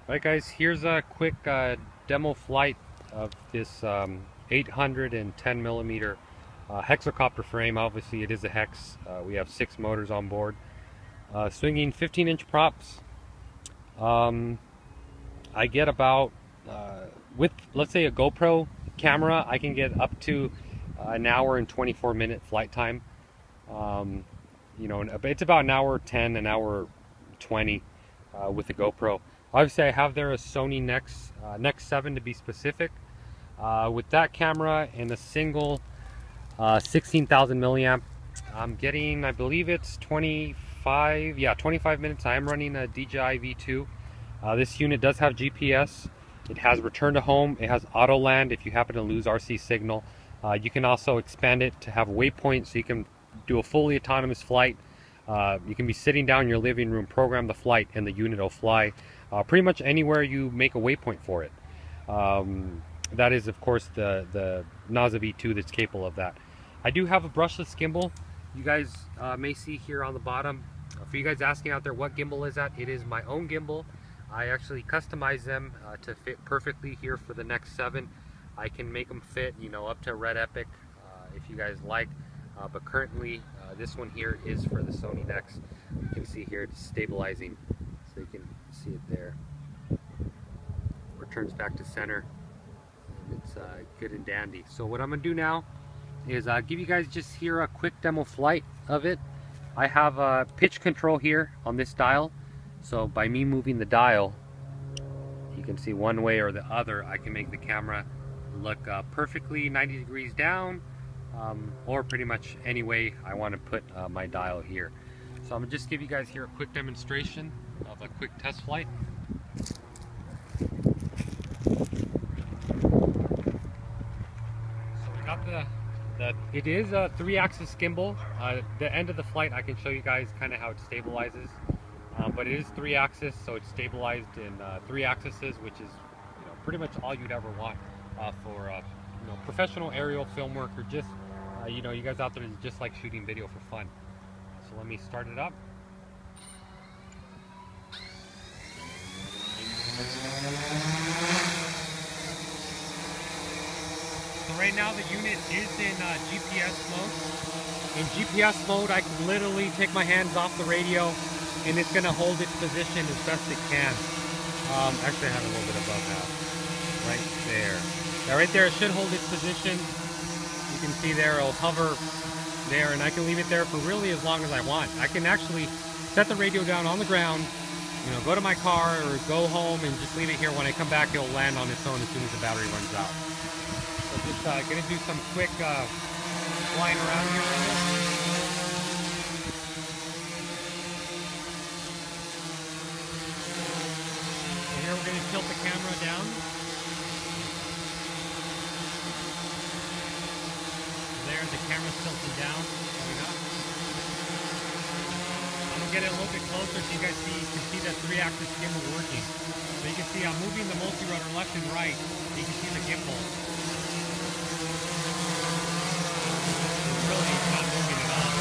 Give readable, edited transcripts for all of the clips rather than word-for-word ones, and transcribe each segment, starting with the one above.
Alright guys, here's a quick demo flight of this 810 millimeter hexacopter frame. Obviously it is a hex. We have 6 motors on board. Swinging 15-inch props. I get about, with let's say a GoPro camera, I can get up to an hour and 24-minute flight time. You know, it's about an hour 10, an hour 20 with the GoPro. Obviously, I have there a Sony NEX7 to be specific. With that camera and a single 16,000 milliamp, I'm getting, I believe it's 25 minutes. I am running a DJI V2. This unit does have GPS. It has return to home. It has auto land if you happen to lose RC signal. You can also expand it to have waypoints, so you can do a fully autonomous flight. You can be sitting down in your living room, program the flight, and the unit will fly pretty much anywhere you make a waypoint for it. That is, of course, the NASA V2 that's capable of that. I do have a brushless gimbal. You guys may see here on the bottom. For you guys asking out there what gimbal is that, it is my own gimbal. I actually customize them to fit perfectly here for the NEX7. I can make them fit, you know, up to Red Epic if you guys like. But currently, this one here is for the Sony NEX. You can see here it's stabilizing, so you can see it there. Returns back to center, and it's good and dandy. So what I'm gonna do now is give you guys just here a quick demo flight of it. I have a pitch control here on this dial, so by me moving the dial, you can see one way or the other, I can make the camera look perfectly 90 degrees down, or pretty much any way I want to put my dial here. So I'm going to just give you guys here a quick demonstration of a quick test flight. So we got it is a 3-axis gimbal. The end of the flight I can show you guys kind of how it stabilizes. But it is 3-axis, so it's stabilized in 3 axes, which is, you know, pretty much all you'd ever want for you know, professional aerial film work, or just you know, you guys out there just like shooting video for fun. So let me start it up. So right now the unit is in GPS mode. In GPS mode, I can literally take my hands off the radio, and it's going to hold its position as best it can. Actually, I have a little bit above that. Right there. Now, right there, it should hold its position. You can see there, it'll hover there, and I can leave it there for really as long as I want. I can actually set the radio down on the ground, you know, go to my car or go home and just leave it here. When I come back, it'll land on its own as soon as the battery runs out. So just going to do some quick flying around here with it. Here we're going to tilt the camera down. There, the camera's tilted down, coming up. I'm going to get it a little bit closer so you guys can see that 3-axis gimbal working. So you can see I'm moving the multi-rotor left and right. You can see the gimbal. It's really not moving at all.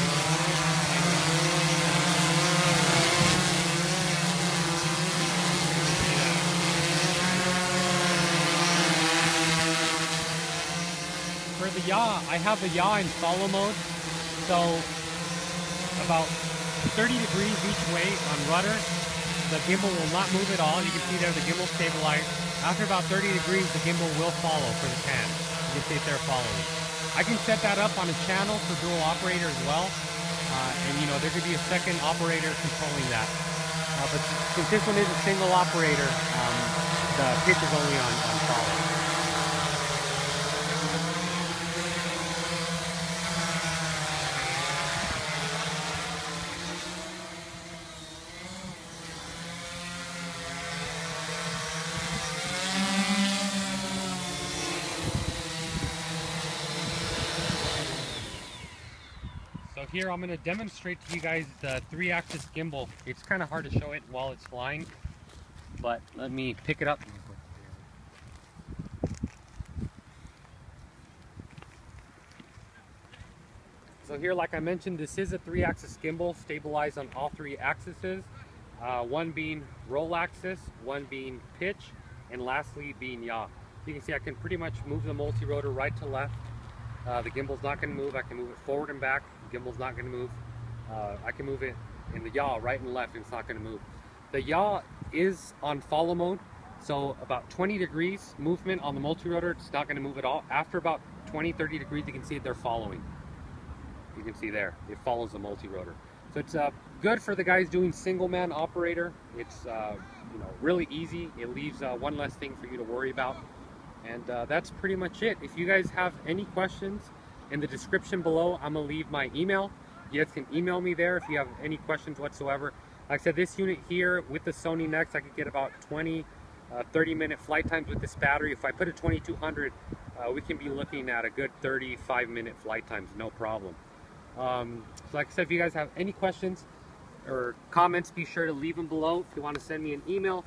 For the yaw, I have the yaw in follow mode, so about 30 degrees each way on rudder, the gimbal will not move at all. You can see there the gimbal stabilized. After about 30 degrees, the gimbal will follow for the pan. You can see it there following. I can set that up on a channel for dual operator as well, and you know, there could be a second operator controlling that. But since this one is a single operator, the pitch is only on follow. So here I'm going to demonstrate to you guys the 3-axis gimbal. It's kind of hard to show it while it's flying, but let me pick it up. So here, like I mentioned, this is a 3-axis gimbal, stabilized on all 3 axes. one being roll axis, one being pitch, and lastly being yaw. You can see I can pretty much move the multi-rotor right to left. The gimbal's not going to move. I can move it forward and back. The gimbal's not going to move. I can move it in the yaw right and left, and it's not going to move. The yaw is on follow mode, so about 20 degrees movement on the multi-rotor, it's not going to move at all. After about 20-30 degrees, you can see they're following. You can see there, it follows the multi-rotor. So it's good for the guys doing single-man operator. It's you know, really easy. It leaves one less thing for you to worry about. And that's pretty much it. If you guys have any questions, in the description below, I'm going to leave my email. You guys can email me there if you have any questions whatsoever. Like I said, this unit here with the Sony NEX, I could get about 30-minute flight times with this battery. If I put a 2200, we can be looking at a good 35-minute flight times, no problem. So like I said, if you guys have any questions or comments, be sure to leave them below. If you want to send me an email,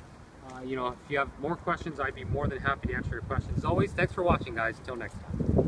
you know, if you have more questions, I'd be more than happy to answer your questions. As always, thanks for watching, guys. Until next time.